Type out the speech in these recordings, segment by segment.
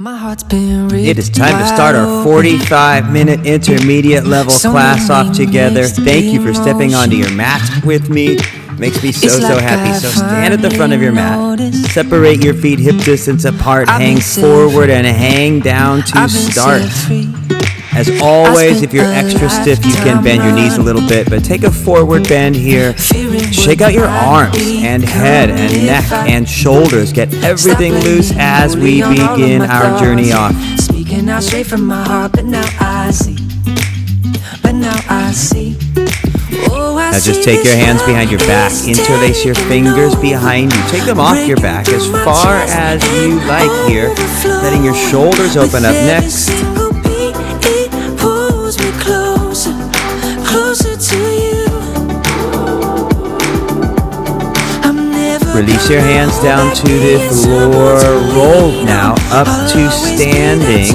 It is time to start our 45-minute intermediate level class off together. Thank you for stepping onto your mat with me. Makes me so happy. So stand at the front of your mat. Separate your feet hip distance apart. Hang forward and hang down to start. As always, if you're extra stiff, you can bend your knees a little bit, but take a forward bend here. Shake out your arms and head and neck and shoulders. Get everything loose as we begin our journey off. Speaking out straight from my heart, but now I see. Now just take your hands behind your back, interlace your fingers behind you. Take them off your back as far as you like here, letting your shoulders open up next. Release your hands down to the floor. Roll now up to standing.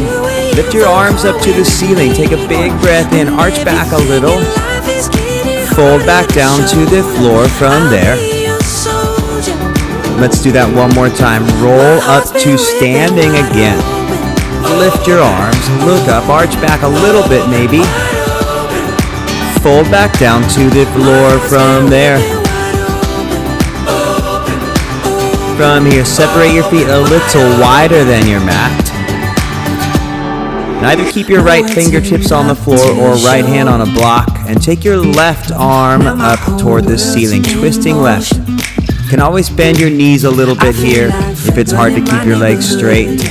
Lift your arms up to the ceiling. Take a big breath in. Arch back a little. Fold back down to the floor from there. Let's do that one more time. Roll up to standing again. Lift your arms. Look up. Arch back a little bit maybe. Fold back down to the floor from there. From here, separate your feet a little wider than your mat. Either keep your right fingertips on the floor or right hand on a block, and take your left arm up toward the ceiling, twisting left. You can always bend your knees a little bit here if it's hard to keep your legs straight.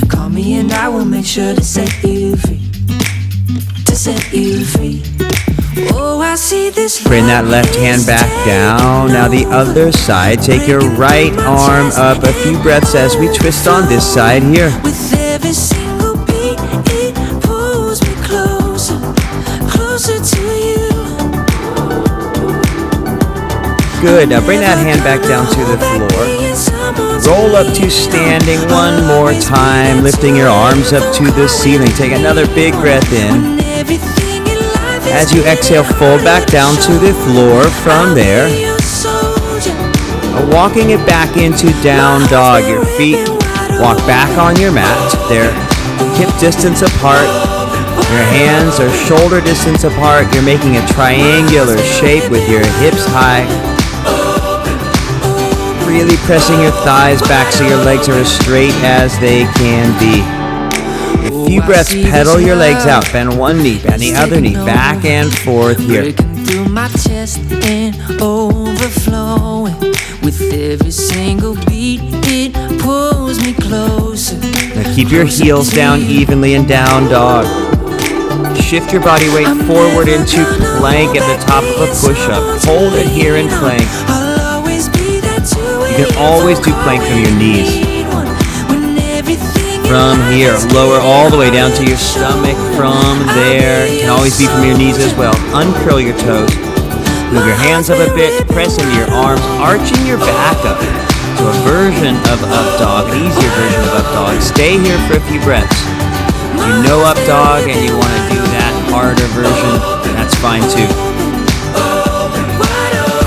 Call me and I will make sure to set you free. Oh, I see this. Bring that left hand back down. Now the other side. Take your right arm up. A few breaths as we twist on this side here. With every single beat, it pulls me closer to you. Good. Now bring that hand back down to the floor. Roll up to standing one more time, lifting your arms up to the ceiling. Take another big breath in. As you exhale, fold back down to the floor from there. Walking it back into down dog. Your feet walk back on your mat. They're hip distance apart. Your hands are shoulder distance apart. You're making a triangular shape with your hips high. Really pressing your thighs back so your legs are as straight as they can be. A few breaths, pedal your legs out. Bend one knee, bend the other knee, back and forth here. Through my chest and overflowing. With every single beat, it pulls me closer. Now keep your heels down evenly in down dog. Shift your body weight forward into plank at the top of a push-up. Hold it here in plank. You can always do plank from your knees. From here, lower all the way down to your stomach. From there, it can always be from your knees as well. Uncurl your toes. Move your hands up a bit. Press into your arms, arching your back up to a version of up dog, an easier version of up dog. Stay here for a few breaths. If you know up dog and you want to do that harder version, that's fine too.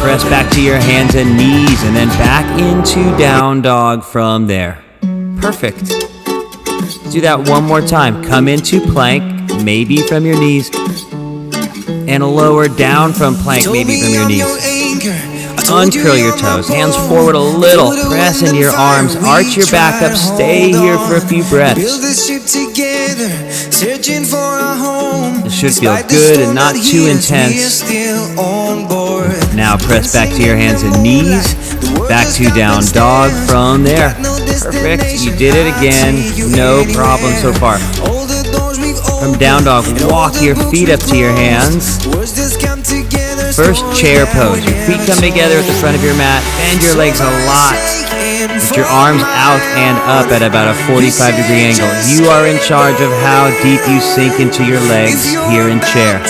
Press back to your hands and knees and then back into down dog from there. Perfect. Do that one more time. Come into plank, maybe from your knees, and lower down from plank, maybe from your knees. Uncurl your toes, hands forward a little, press into your arms, arch your back up, stay here for a few breaths. This should feel good and not too intense. Now press back to your hands and knees, back to down dog from there. Perfect, you did it again, no problem so far. From down dog, walk your feet up to your hands. First chair pose, your feet come together at the front of your mat, bend your legs a lot. Lift your arms out and up at about a 45-degree angle. You are in charge of how deep you sink into your legs here in chair.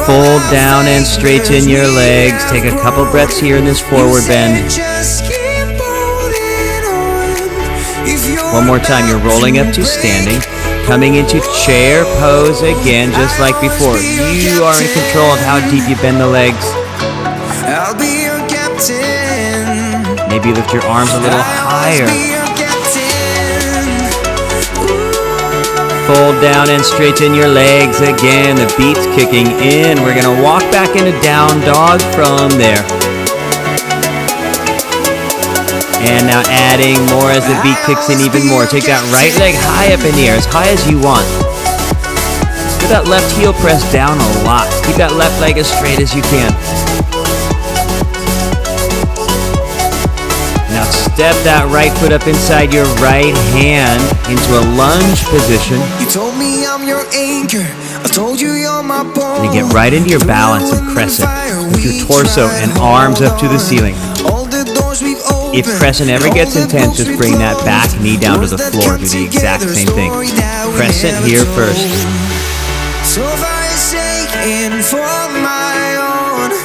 Fold down and straighten your legs. Take a couple breaths here in this forward bend. One more time, you're rolling up to standing. Coming into chair pose again, just like before. You are in control of how deep you bend the legs. Maybe lift your arms a little higher. Fold down and straighten your legs again. The beat's kicking in. We're gonna walk back into down dog from there. And now adding more as the beat kicks in even more. Take that right leg high up in the air, as high as you want. Get that left heel pressed down a lot. Keep that left leg as straight as you can. Now step that right foot up inside your right hand into a lunge position. You told me I'm your anchor. I told you you're my bone. And you get right into your balance and crescent with your torso and arms up to the ceiling. If crescent ever gets intense, just bring that back knee down to the floor. Do the exact same thing. Crescent here first. So far shaking for my own.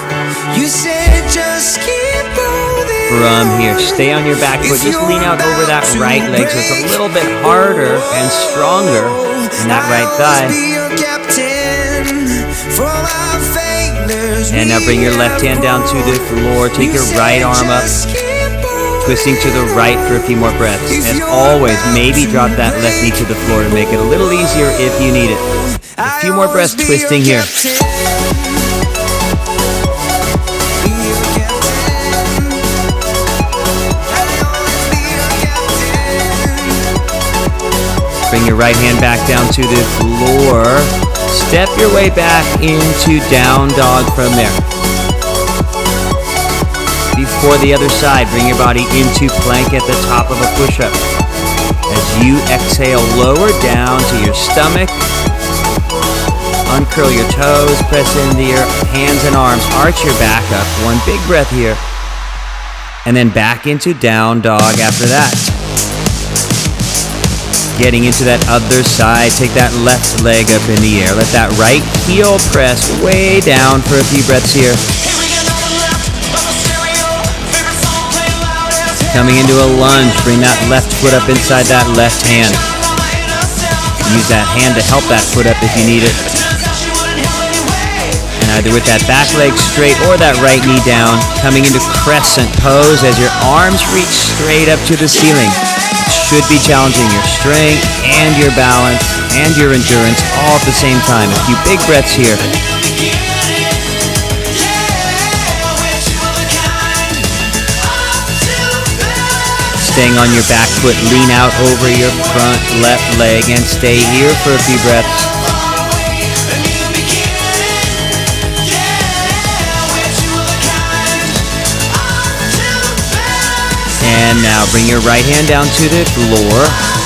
You said just keep holding. From here, stay on your back foot. Just lean out over that right leg so it's a little bit harder and stronger in that right thigh. And now bring your left hand down to the floor. Take your right arm up, twisting to the right for a few more breaths. As always, maybe drop that left knee to the floor to make it a little easier if you need it. A few more breaths twisting here. Bring your right hand back down to the floor. Step your way back into down dog from there. Before the other side, bring your body into plank at the top of a push-up. As you exhale, lower down to your stomach. Uncurl your toes, press into your hands and arms, arch your back up. One big breath here. And then back into down dog after that. Getting into that other side, take that left leg up in the air. Let that right heel press way down for a few breaths here. Coming into a lunge, bring that left foot up inside that left hand. Use that hand to help that foot up if you need it. And either with that back leg straight or that right knee down, coming into crescent pose as your arms reach straight up to the ceiling. Should be challenging your strength and your balance and your endurance all at the same time. A few big breaths here. Staying on your back foot, lean out over your front left leg and stay here for a few breaths. And now bring your right hand down to the floor.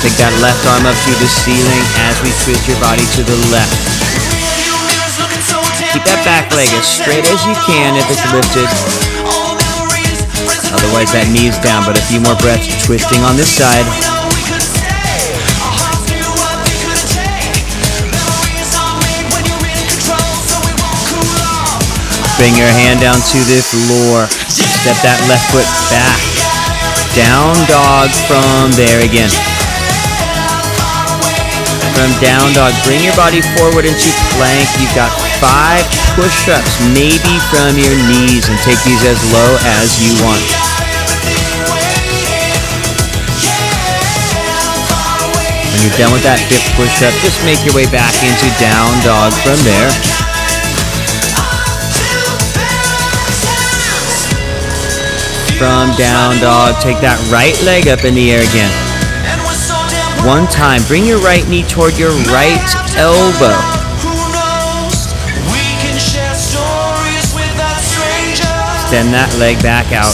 Take that left arm up to the ceiling as we twist your body to the left. Keep that back leg as straight as you can if it's lifted. Otherwise that knee's down, but a few more breaths twisting on this side. Bring your hand down to the floor. Step that left foot back. Down dog from there again. From down dog, bring your body forward into plank. You've got 5 push-ups, maybe from your knees, and take these as low as you want. When you're done with that 5th push-up, just make your way back into down dog from there. From down dog, take that right leg up in the air again. One time, bring your right knee toward your right elbow. Extend that leg back out.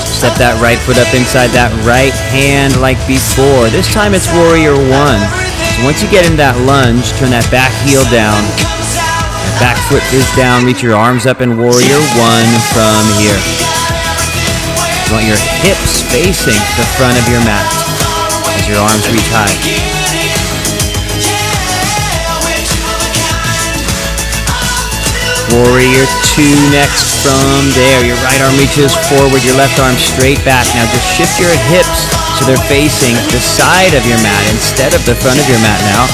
Step that right foot up inside that right hand like before. This time it's warrior 1. So once you get in that lunge, turn that back heel down. That back foot is down, reach your arms up in warrior 1 from here. You want your hips facing the front of your mat as your arms reach high. Warrior 2 next from there. Your right arm reaches forward, your left arm straight back. Now just shift your hips so they're facing the side of your mat instead of the front of your mat now.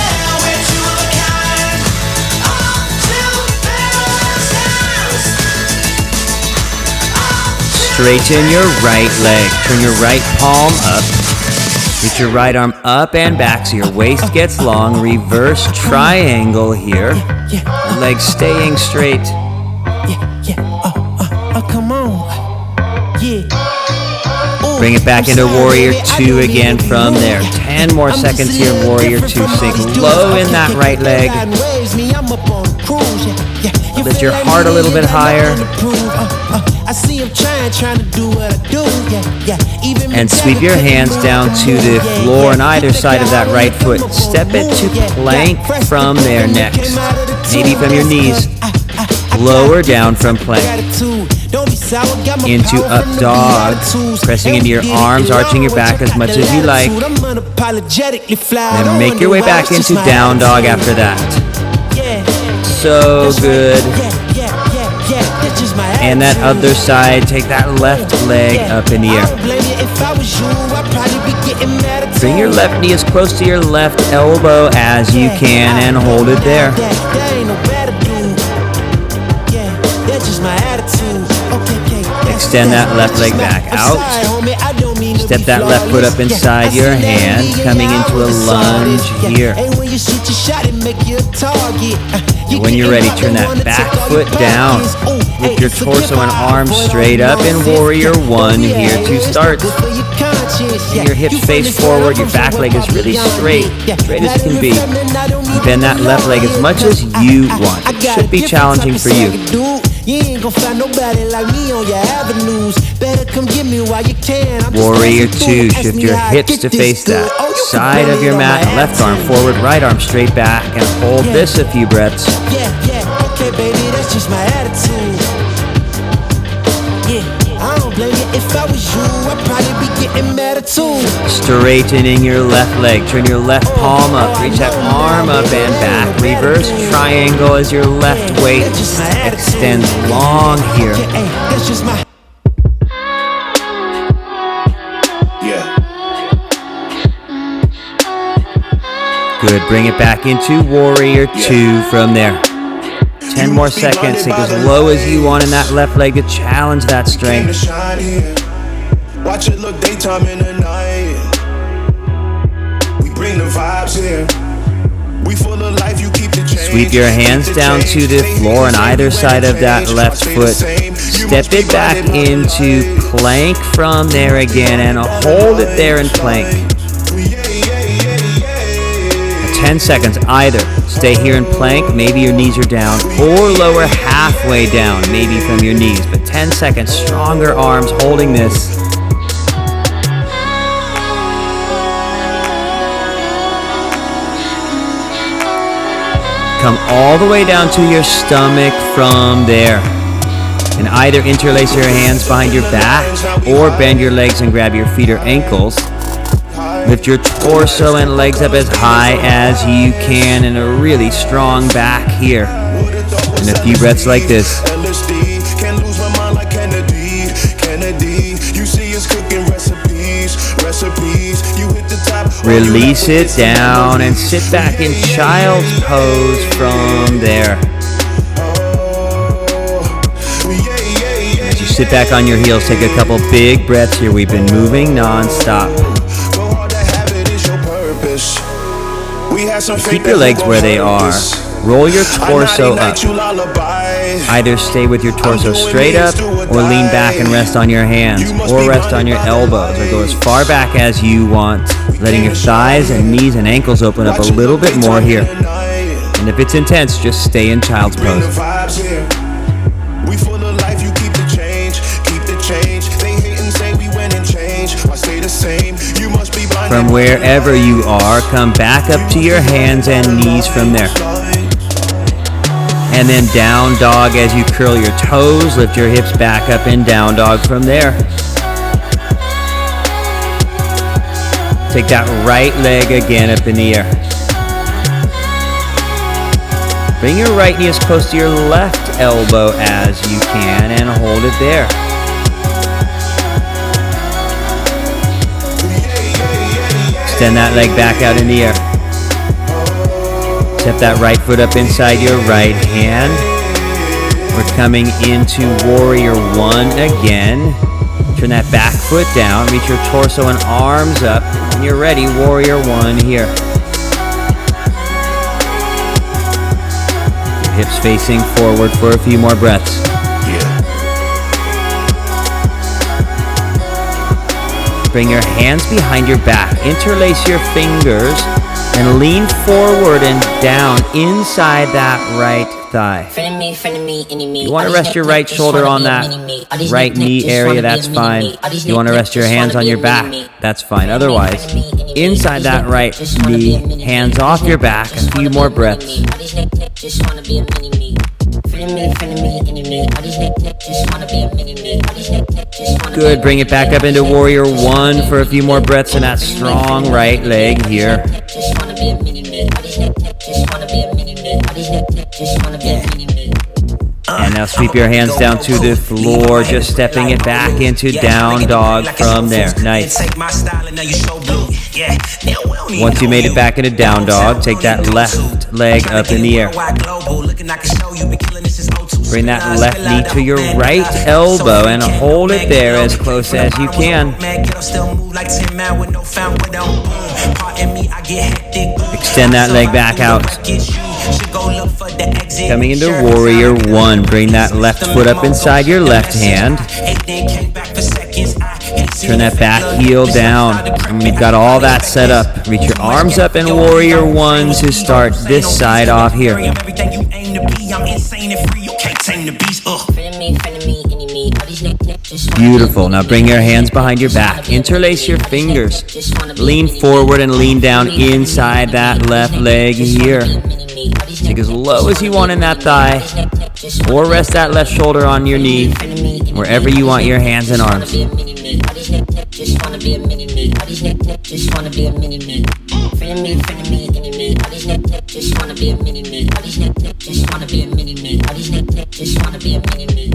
Straighten your right leg. Turn your right palm up. Reach your right arm up and back so your waist gets long. Reverse triangle here. Legs staying straight. Come on. Bring it back into Warrior 2 again from there. 10 more seconds here, Warrior 2. Sink low in that right leg. Lift your heart a little bit higher. And sweep your hands down to the floor on either side of that right foot. Step it to plank from there next. Maybe from your knees. Lower down from plank. Into up dog. Pressing into your arms, arching your back as much as you like. Then make your way back into down dog after that. So good. And that other side, take that left leg up in the air. Bring your left knee as close to your left elbow as you can and hold it there. Extend that left leg back out. Step that left foot up inside your hand, coming into a lunge here. And when you're ready, turn that back foot down. Lift your torso and arms straight up in Warrior 1 here to start. Your hips face forward, your back leg is really straight as it can be. Bend that left leg as much as you want. It should be challenging for you. Warrior 2, shift your hips to face that side of your mat. Left arm forward, right arm straight back, and hold this a few breaths. Okay, baby, that's just my attitude. I don't blame you. If I was you, I'd probably be getting mad at too. Straightening your left leg. Turn your left palm up. Reach that arm up and back. Reverse triangle as your left waist extends long here. Good. Bring it back into Warrior 2 from there. 10 more seconds. Take as low as you want in that left leg to challenge that strength. Watch it look daytime in the night. We bring the vibes here. We full of life, you keep the change. Sweep your hands down to the floor on either side of that left foot. Step it back into plank from there again and hold it there in plank. 10 seconds either. Stay here in plank, maybe your knees are down, or lower halfway down, maybe from your knees. But 10 seconds, stronger arms holding this. Come all the way down to your stomach from there. And either interlace your hands behind your back or bend your legs and grab your feet or ankles. Lift your torso and legs up as high as you can in a really strong back here. And a few breaths like this. Release it down and sit back in child's pose from there. As you sit back on your heels, take a couple big breaths here. We've been moving non-stop. Keep your legs where they are. Roll your torso up. Either stay with your torso straight up or lean back and rest on your hands or rest on your elbows or go as far back as you want, letting your thighs and knees and ankles open up a little bit more here. And if it's intense, just stay in child's pose. We full of life, you keep the change, keep the change. They hate and say we win and change. I stay the same. You must be blind. From wherever you are, come back up to your hands and knees from there. And then down dog as you curl your toes, lift your hips back up in down dog from there. Take that right leg again up in the air. Bring your right knee as close to your left elbow as you can and hold it there. Extend that leg back out in the air. Step that right foot up inside your right hand. We're coming into Warrior 1 again. Turn that back foot down, reach your torso and arms up. When you're ready, warrior one here. Your hips facing forward for a few more breaths. Bring your hands behind your back. Interlace your fingers and lean forward and down inside that right thigh. You want to rest your right shoulder on that right knee area, that's fine. You want to rest your hands on your back, that's fine. Otherwise, inside that right knee, hands off your back, a few more breaths. Good, bring it back up into warrior one for a few more breaths in that strong right leg here. And now sweep your hands down to the floor, just stepping it back into down dog from there. Nice. Once you made it back into down dog, take that left leg up in the air. Bring that left knee to your right elbow and hold it there as close as you can. Extend that leg back out. Coming into warrior one, bring that left foot up inside your left hand. Turn that back heel down. And we've got all that set up. Reach your arms up in warrior one to start this side off here. Beautiful. Now bring your hands behind your back. Interlace your fingers. Lean forward and lean down inside that left leg here. Take as low as you want in that thigh, or rest that left shoulder on your knee, wherever you want your hands and arms.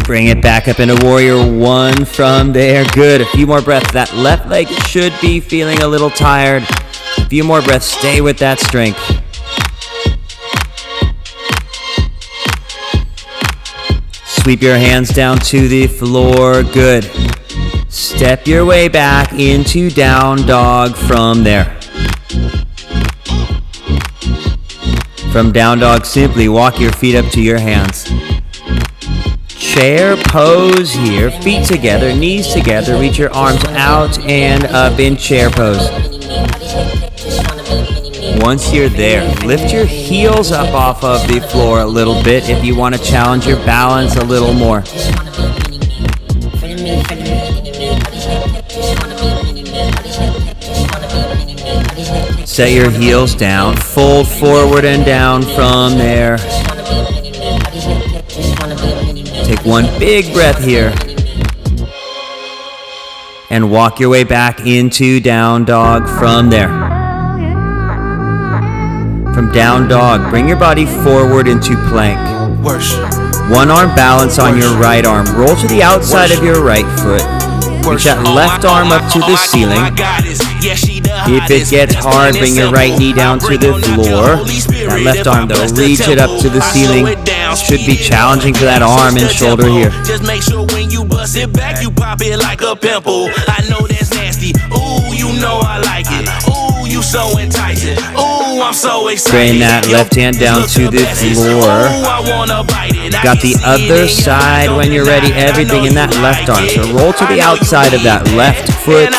Bring it back up into warrior one from there. Good. A few more breaths. That left leg should be feeling a little tired. A few more breaths. Stay with that strength. Sweep your hands down to the floor. Good. Step your way back into down dog from there. From down dog, simply walk your feet up to your hands. Chair pose here. Feet together, knees together. Reach your arms out and up in chair pose. Once you're there, lift your heels up off of the floor a little bit if you want to challenge your balance a little more. Set your heels down, fold forward and down from there. Take one big breath here. And walk your way back into down dog from there. From down dog, bring your body forward into plank. One arm balance on your right arm. Roll to the outside of your right foot. Reach that left arm up to the ceiling. If it gets hard, bring your right knee down to the floor. That left arm though, reach it up to the ceiling. It should be challenging for that arm and shoulder here. Just make sure when you bust it back, you pop it like a pimple. I know that's nasty. Ooh, you know I like it. Ooh, you so enticing. Ooh, I'm so excited. Bring that left hand down to the floor. Got the other side when you're ready. Everything in that left arm. So roll to the outside of that left foot.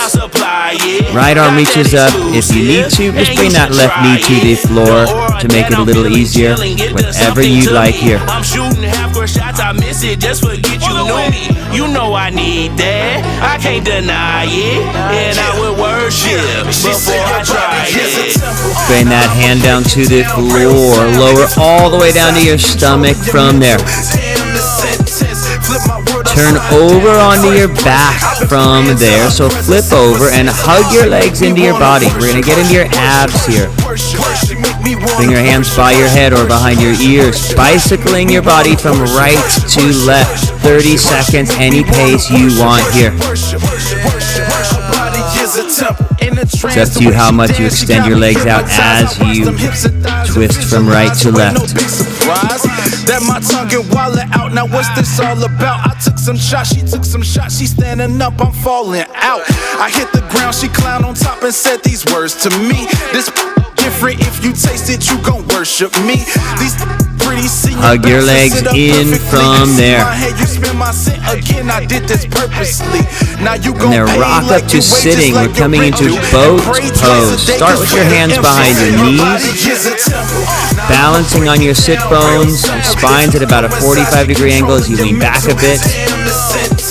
Right arm reaches up. If you need to, just bring that left knee to the floor to make it a little easier. Whatever you'd like here. I'm shooting half-court shots, I miss it, just forget you knew me. You know I need that, I can't deny it. And I would worship before I try it. Bring that hand down to the floor. Lower all the way down to your stomach from there. Turn over onto your back from there. So flip over and hug your legs into your body. We're going to get into your abs here. Bring your hands by your head or behind your ears. Bicycling your body from right to left. 30 seconds, any pace you want here. It's up to you how much you extend your legs out as you twist from right to left. bite my tongue and wallet out. Now what's this all about? I took some shots, she took some shots. She standing up, I'm falling out. I hit the ground, she climbed on top and said these words to me. This different, if you taste it, you gon' worship me. These pretty senior hug your legs in from there. From there, rock up to sitting. We're coming into boat pose. Start with your hands behind your knees, balancing on your sit bones. Your spine's at about a 45-degree angle as you lean back a bit.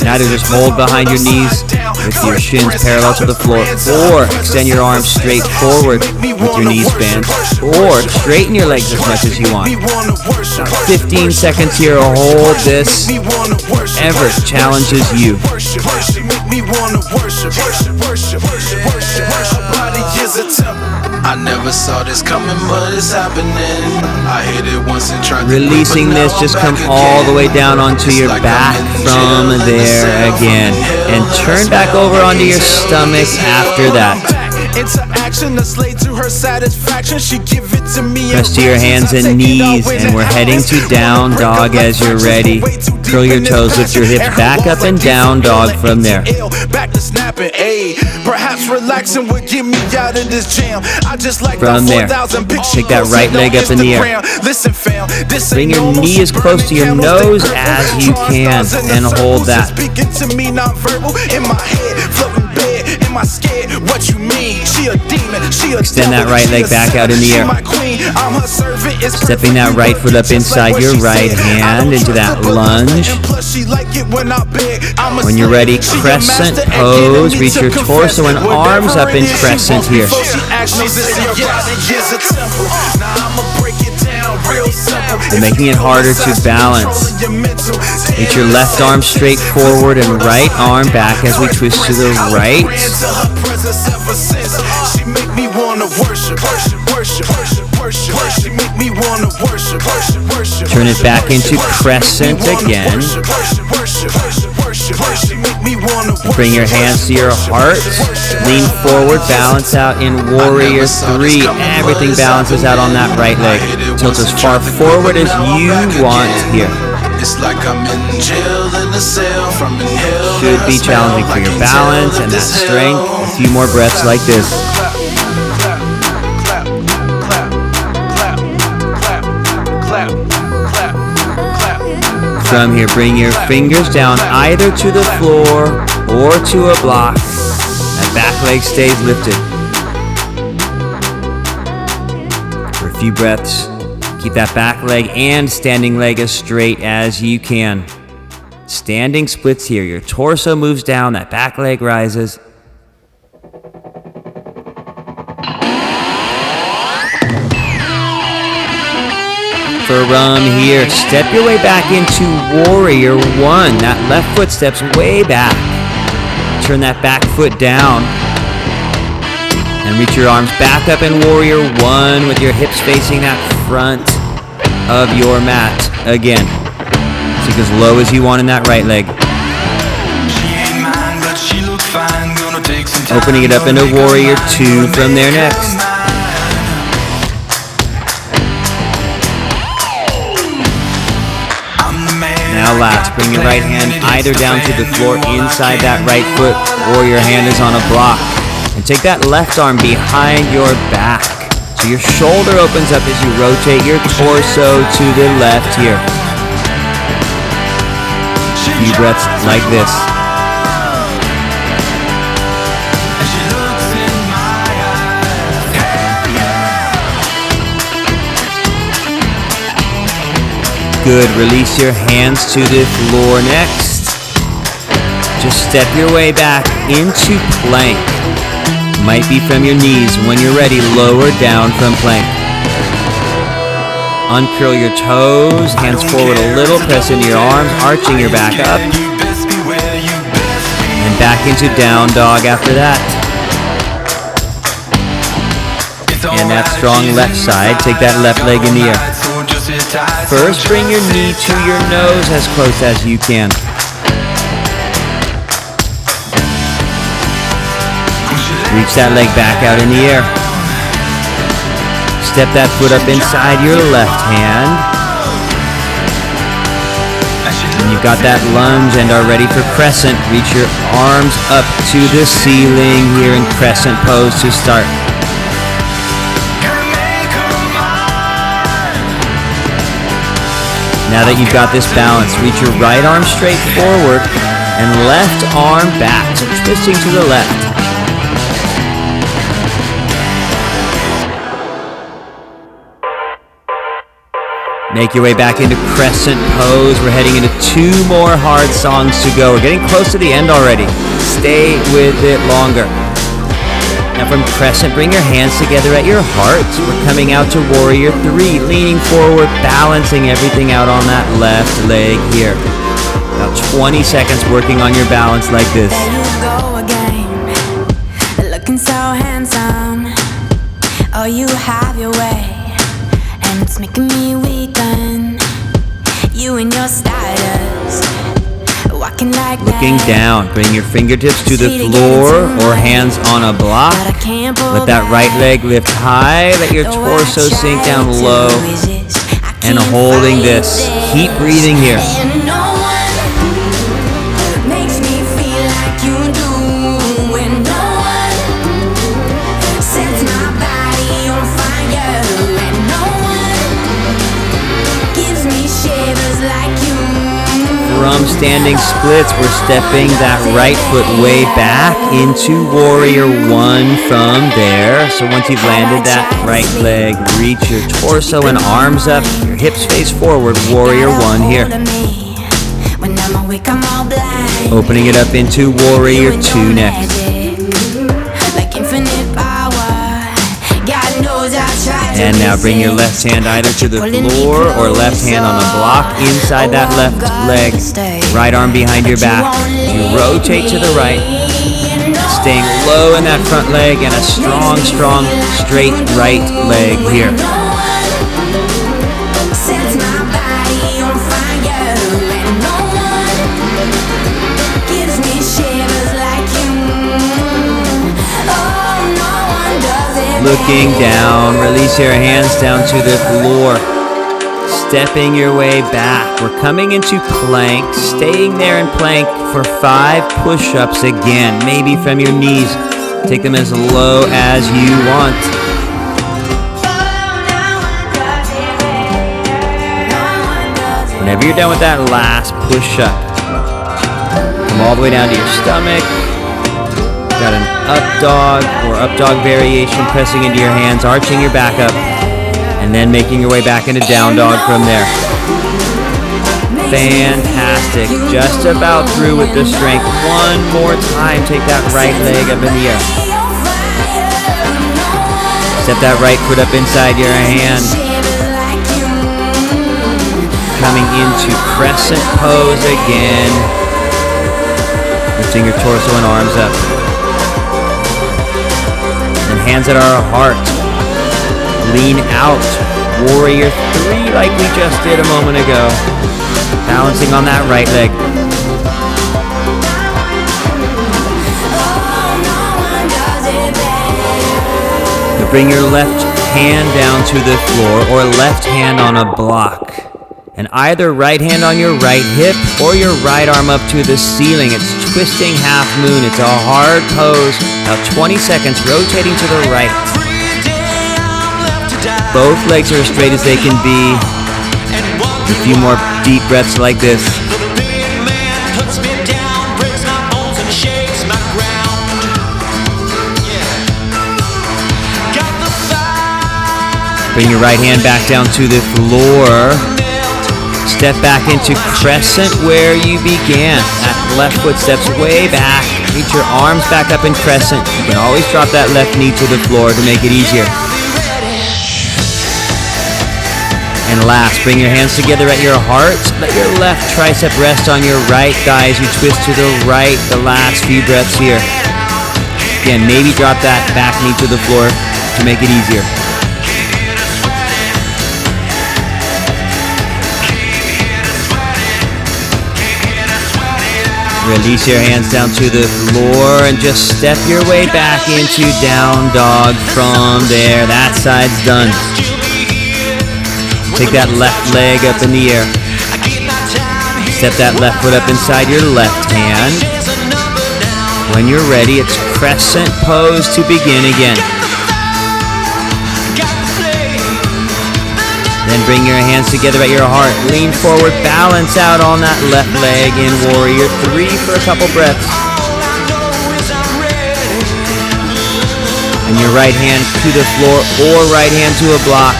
Now to just hold behind your knees with your shins parallel to the floor, or extend your arms straight forward with your knees bent, or straighten your legs as much as you want. 15 seconds here, hold this. Whatever challenges you. I never saw this coming, but it's happening. I hit it once and tried to releasing this, just come all the way down onto your back from there again. And turn back over onto your stomach after that. Press to your hands and knees, and we're heading to down dog as you're ready. Curl your toes, lift your hips back up and down dog from there. From there, take that right leg up in the air. Bring your knee as close to your nose as you can and hold that. Extend that right leg back out in the air. Stepping that right foot up inside your right hand into that lunge. When you're ready, crescent pose. Reach your torso and arms up in crescent here. We're making it harder to balance. Reach your left arm straight forward and right arm back as we twist to the right. Turn it back into crescent again. Bring your hands to your heart. Lean forward, balance out in Warrior 3. Everything balances out on that right leg. Tilt as far forward as you want here. Should be challenging for your balance and that strength. A few more breaths like this. From here, bring your fingers down either to the floor or to a block. That back leg stays lifted. For a few breaths, keep that back leg and standing leg as straight as you can. Standing splits here. Your torso moves down, that back leg rises. From here, step your way back into Warrior 1. That left foot steps way back. Turn that back foot down. And reach your arms back up in Warrior 1 with your hips facing that front of your mat. Again, sink as low as you want in that right leg. Opening it up into Warrior 2 from there next. Now last, bring your right hand either down to the floor inside that right foot, or your hand is on a block. And take that left arm behind your back. So your shoulder opens up as you rotate your torso to the left here. A few breaths like this. Good, release your hands to the floor next. Just step your way back into plank. Might be from your knees. When you're ready, lower down from plank. Uncurl your toes, hands forward a little, press into your arms, arching your back up. And back into down dog after that. And that strong left side, take that left leg in the air. First, bring your knee to your nose as close as you can. Reach that leg back out in the air. Step that foot up inside your left hand. When you've got that lunge and are ready for crescent, reach your arms up to the ceiling here in crescent pose to start. Now that you've got this balance, reach your right arm straight forward and left arm back, so twisting to the left. Make your way back into crescent pose. We're heading into 2 more hard songs to go. We're getting close to the end already. Stay with it longer. Now from crescent, bring your hands together at your heart. We're coming out to warrior 3, leaning forward, balancing everything out on that left leg here. About 20 seconds working on your balance like this. There you go again, looking so handsome. Oh, you have your way, and it's making me weaken. You and your stylus, walking like Looking that. down, bring your fingertips to the floor or hands on a block. Let that right leg lift high, let your torso sink down low. And holding this, keep breathing here. From standing splits, we're stepping that right foot way back into warrior 1 from there. So once you've landed that right leg, reach your torso and arms up, your hips face forward, warrior 1 here. Opening it up into warrior 2 next. And now bring your left hand either to the floor or left hand on a block inside that left leg. Right arm behind your back. You rotate to the right, staying low in that front leg and a strong, straight right leg here. Looking down, release your hands down to the floor. Stepping your way back. We're coming into plank, staying there in plank for 5 push-ups again, maybe from your knees. Take them as low as you want. Whenever you're done with that last push-up, come all the way down to your stomach. Got an up dog or up dog variation, pressing into your hands, arching your back up, and then making your way back into down dog from there. Fantastic. Just about through with the strength. One more time. Take that right leg up in the air. Step that right foot up inside your hand. Coming into crescent pose again. Lifting your torso and arms up. Hands at our heart. Lean out. Warrior 3 like we just did a moment ago. Balancing on that right leg. Now bring your left hand down to the floor or left hand on a block. And either right hand on your right hip or your right arm up to the ceiling. It's twisting half moon. It's a hard pose. Now 20 seconds rotating to the right. Both legs are as straight as they can be. A few more deep breaths like this. Bring your right hand back down to the floor. Step back into crescent where you began. That left foot steps way back. Reach your arms back up in crescent. You can always drop that left knee to the floor to make it easier. And last, bring your hands together at your heart. Let your left tricep rest on your right thigh as you twist to the right the last few breaths here. Again, maybe drop that back knee to the floor to make it easier. Release your hands down to the floor and just step your way back into down dog from there. That side's done. Take that left leg up in the air. Step that left foot up inside your left hand. When you're ready, it's crescent pose to begin again. Then bring your hands together at your heart. Lean forward, balance out on that left leg in Warrior 3 for a couple breaths. And your right hand to the floor or right hand to a block.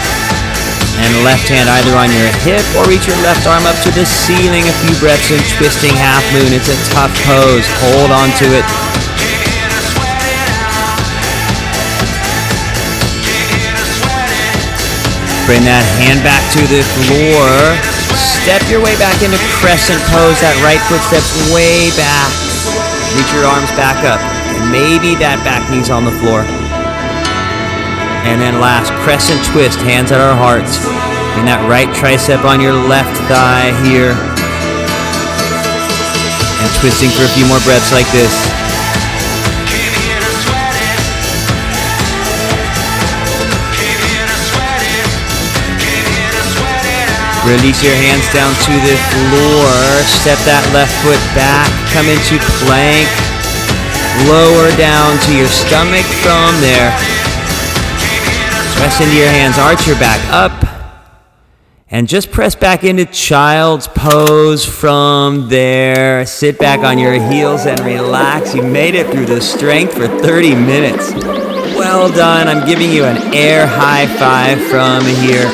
And left hand either on your hip or reach your left arm up to the ceiling. A few breaths in twisting half moon. It's a tough pose. Hold on to it. Bring that hand back to the floor. Step your way back into crescent pose. That right foot steps way back. Reach your arms back up. And maybe that back knee's on the floor. And then last, crescent twist, hands at our hearts. Bring that right tricep on your left thigh here. And twisting for a few more breaths like this. Release your hands down to the floor. Step that left foot back. Come into plank. Lower down to your stomach from there. Press into your hands. Arch your back up. And just press back into child's pose from there. Sit back on your heels and relax. You made it through the strength for 30 minutes. Well done. I'm giving you an air high five from here.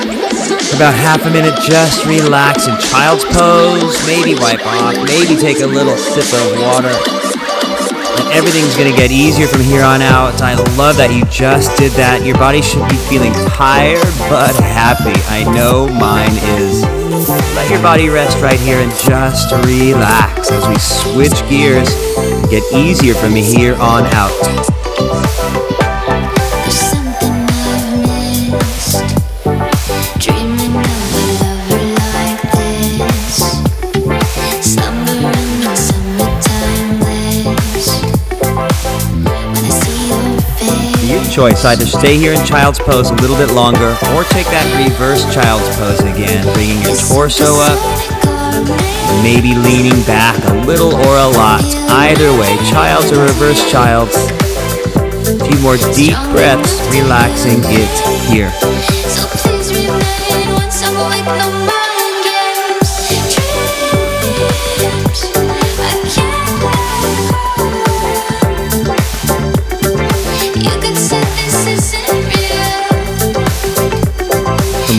For about half a minute, just relax in child's pose. Maybe wipe off. Maybe take a little sip of water. And everything's going to get easier from here on out. I love that you just did that. Your body should be feeling tired but happy. I know mine is. Let your body rest right here and just relax as we switch gears and get easier from here on out. Choice. Either stay here in child's pose a little bit longer or take that reverse child's pose again, bringing your torso up, maybe leaning back a little or a lot. Either way, child's or reverse child's. A few more deep breaths, relaxing it here.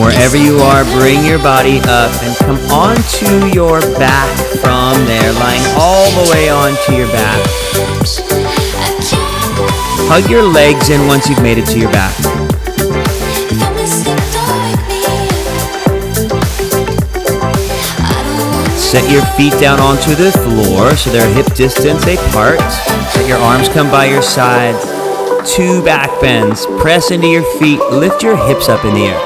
Wherever you are, bring your body up and come onto your back from there, lying all the way onto your back. Hug your legs in once you've made it to your back. Set your feet down onto the floor so they're hip distance apart. Let your arms come by your sides. 2 back bends. Press into your feet. Lift your hips up in the air.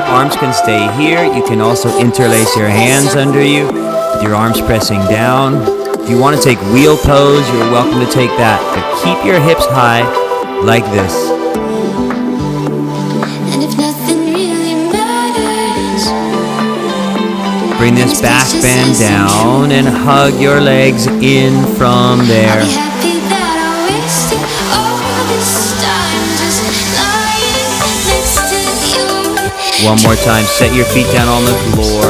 Arms can stay here. You can also interlace your hands under you with your arms pressing down. If you want to take wheel pose, you're welcome to take that. But keep your hips high like this. And if nothing really matters, bring this back bend down and hug your legs in from there. One more time, set your feet down on the floor.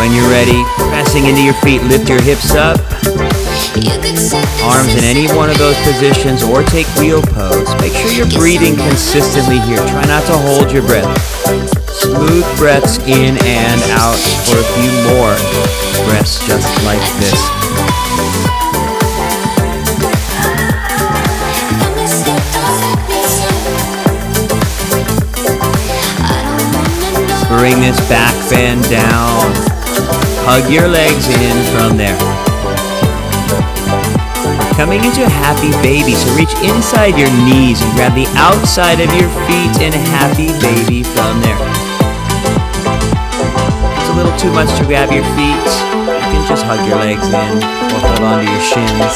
When you're ready, pressing into your feet, lift your hips up. Arms in any one of those positions or take wheel pose. Make sure you're breathing consistently here. Try not to hold your breath. Smooth breaths in and out for a few more breaths just like this. Bring this back bend down. Hug your legs in from there. Coming into happy baby, so reach inside your knees and grab the outside of your feet in happy baby from there. It's a little too much to grab your feet. You can just hug your legs in or hold on to your shins.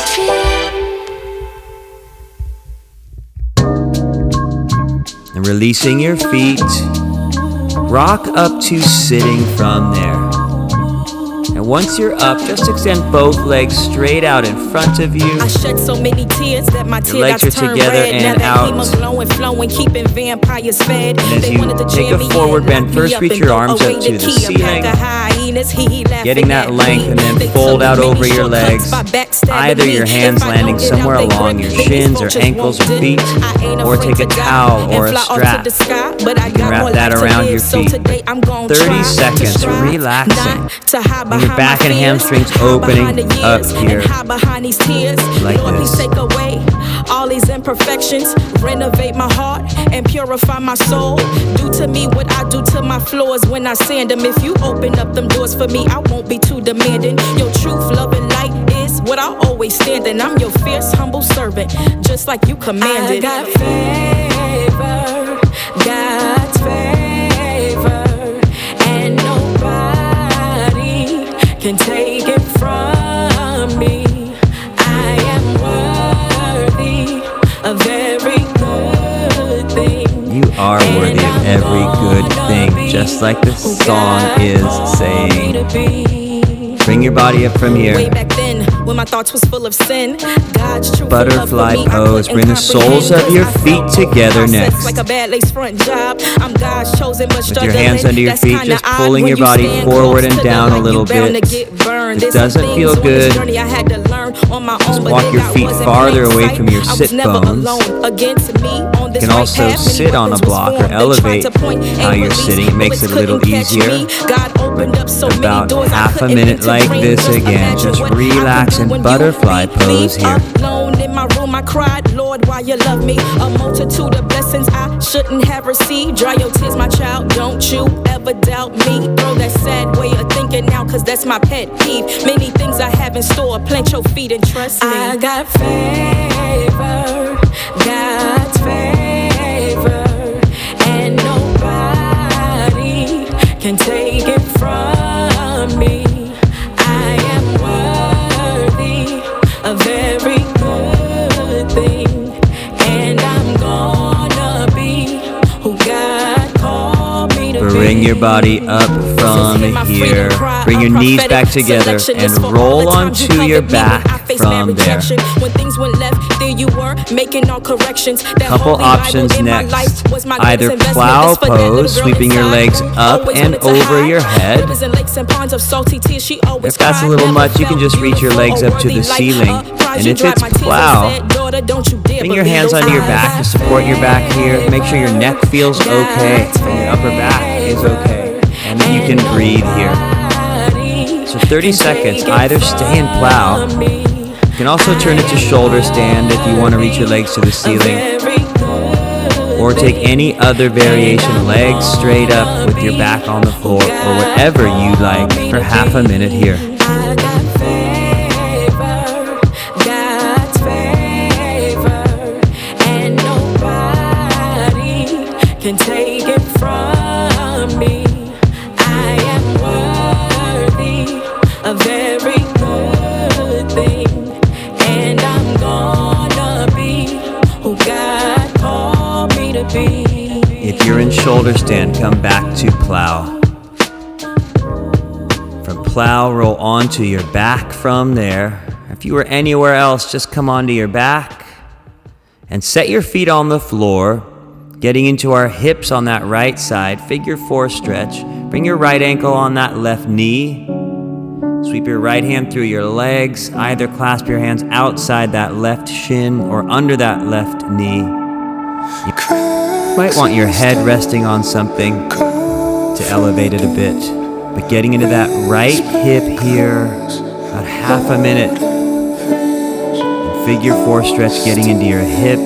And releasing your feet. Rock up to sitting from there. And once you're up, just extend both legs straight out in front of you. I shed so many tears that my Your legs are together and out. Flowing, keeping vampires fed. And as you take a forward bend, first reach your arms up to the ceiling, getting that length, and then fold out over your legs. Either your hands landing somewhere along your shins or ankles or feet, or take a towel or a strap. You can wrap that around your feet. 30 seconds, relaxing. And your back and hamstrings opening up here, like this. All these imperfections, renovate my heart and purify my soul. Do to me what I do to my floors when I sand them. If you open up them doors for me, I won't be too demanding. Your truth, love, and light is what I always stand in. I'm your fierce, humble servant, just like you commanded. I got favor, God's favor, and nobody can take it from me. I am worthy of every good thing. You are worthy of every good thing, just like the song is saying. Bring your body up from here. Way back then, when my thoughts was full of sin, God's truth Butterfly pose. Bring the soles of your feet together next. Like a bad lace front job. I'm God's chosen, but with your hands under your feet, just pulling your body forward and down a little bit. It doesn't feel good. Just walk your feet farther away from your sit bones. You can also sit on a block or elevate how you're sitting. It makes it a little easier. About half a minute like this again. Just relax in butterfly pose here. Alone in my room, I cried, Lord, why you love me? A multitude of blessings I shouldn't have received. Dry your tears, my child, don't you ever doubt me. Throw that sad way of thinking now, cause that's my pet peeve. Many things I have in store, plant your feet and trust me. I got favor, God's favor, and nobody can take it from me. I am worthy of every good thing, and I'm gonna be who God called me to be. Bring your body up from here. Bring your knees back together and roll onto your back from there. When things went left, there you were making all corrections. Couple options next. Either plow pose, sweeping your legs up and over your head. If that's a little much, you can just reach your legs up to the ceiling. And if it's plow, bring your hands onto your back to support your back here. Make sure your neck feels okay and your upper back is okay. And then you can breathe here. So 30 seconds, either stay in plow. You can also turn it to shoulder stand if you want to reach your legs to the ceiling. Or take any other variation, legs straight up with your back on the floor, or whatever you like for half a minute here. Can take it from me. I am worthy of every good thing, and I'm gonna be who God called me to be. If you're in shoulder stand, come back to plow. From plow, roll onto your back from there. If you were anywhere else, just come onto your back and set your feet on the floor. Getting into our hips on that right side, figure 4 stretch. Bring your right ankle on that left knee. Sweep your right hand through your legs. Either clasp your hands outside that left shin or under that left knee. You might want your head resting on something to elevate it a bit. But getting into that right hip here, about half a minute. And figure 4 stretch, getting into your hip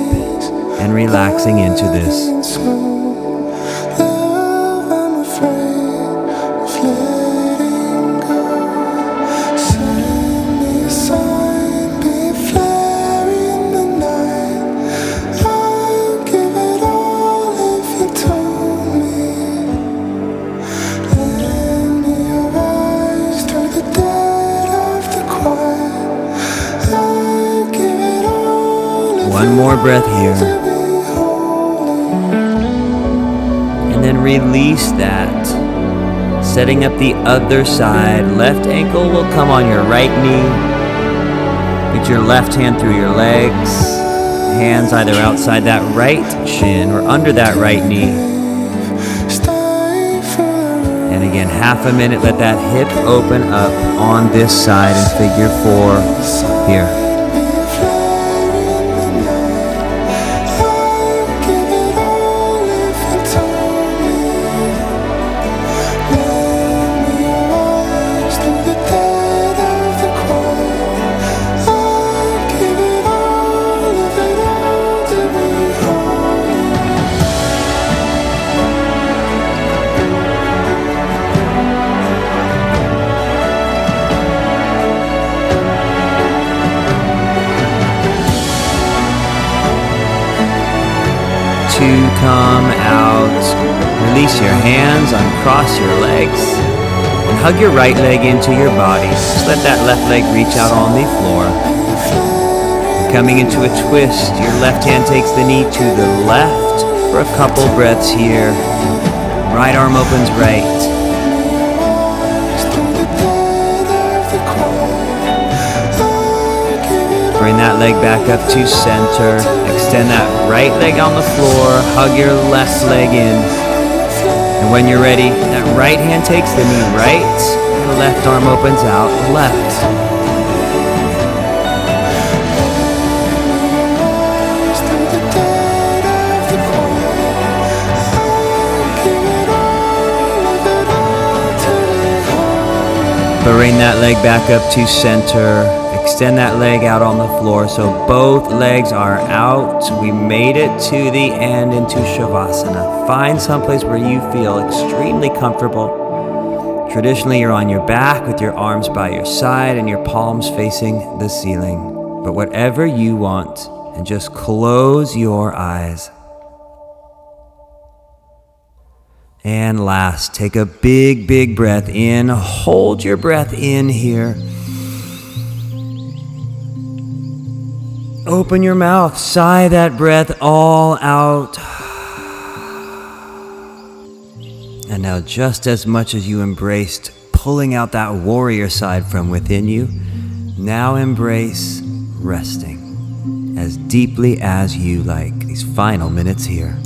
and relaxing into this. One more breath here. And then release that. Setting up the other side. Left ankle will come on your right knee. Get your left hand through your legs. Hands either outside that right shin or under that right knee. And again, half a minute, let that hip open up on this side in figure 4 here. Come out, release your hands, uncross your legs, and hug your right leg into your body. Just let that left leg reach out on the floor. Coming into a twist, your left hand takes the knee to the left for a couple breaths here. Right arm opens right. Bring that leg back up to center. Extend that right leg on the floor. Hug your left leg in. And when you're ready, that right hand takes the knee right. The left arm opens out left. Bring that leg back up to center. Extend that leg out on the floor so both legs are out. We made it to the end into Savasana. Find someplace where you feel extremely comfortable. Traditionally, you're on your back with your arms by your side and your palms facing the ceiling. But whatever you want, and just close your eyes. And last, take a big, big breath in. Hold your breath in here. Open your mouth, sigh that breath all out. And now, just as much as you embraced pulling out that warrior side from within you, now embrace resting as deeply as you like these final minutes here.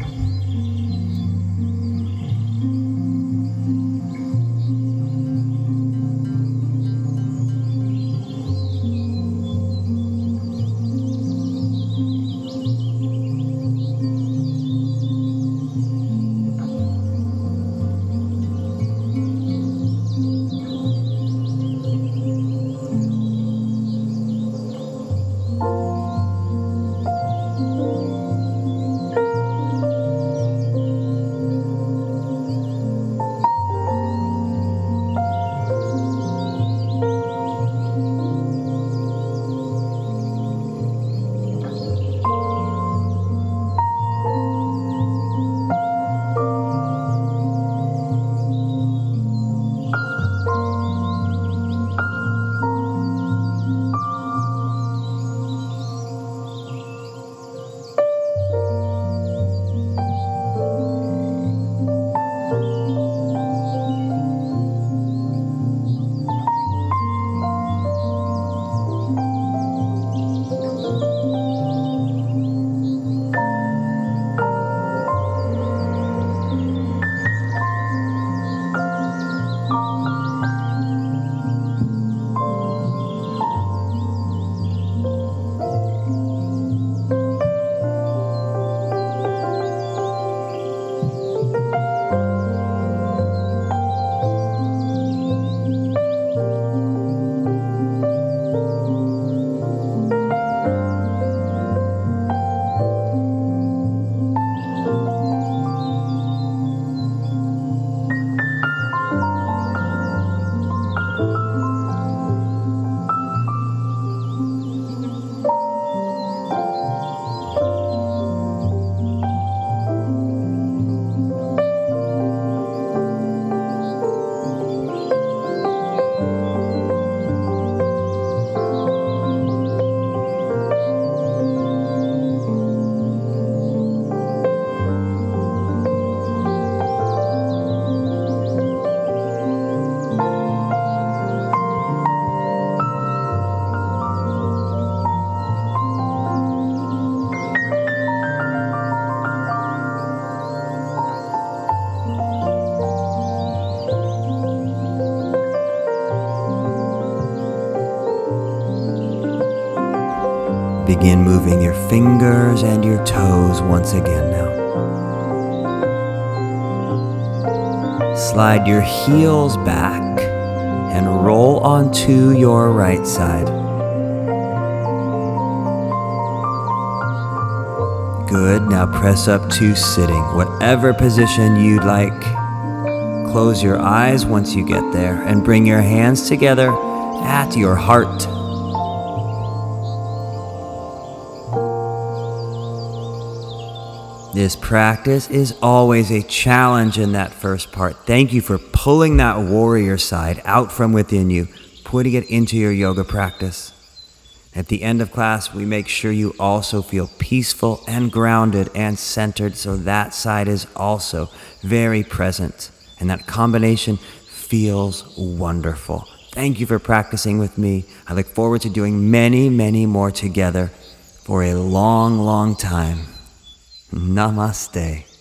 Begin moving your fingers and your toes once again now. Slide your heels back and roll onto your right side. Good, now press up to sitting, whatever position you'd like. Close your eyes once you get there and bring your hands together at your heart. This practice is always a challenge in that first part. Thank you for pulling that warrior side out from within you, putting it into your yoga practice. At the end of class, we make sure you also feel peaceful and grounded and centered, so that side is also very present. And that combination feels wonderful. Thank you for practicing with me. I look forward to doing many, many more together for a long, long time. Namaste.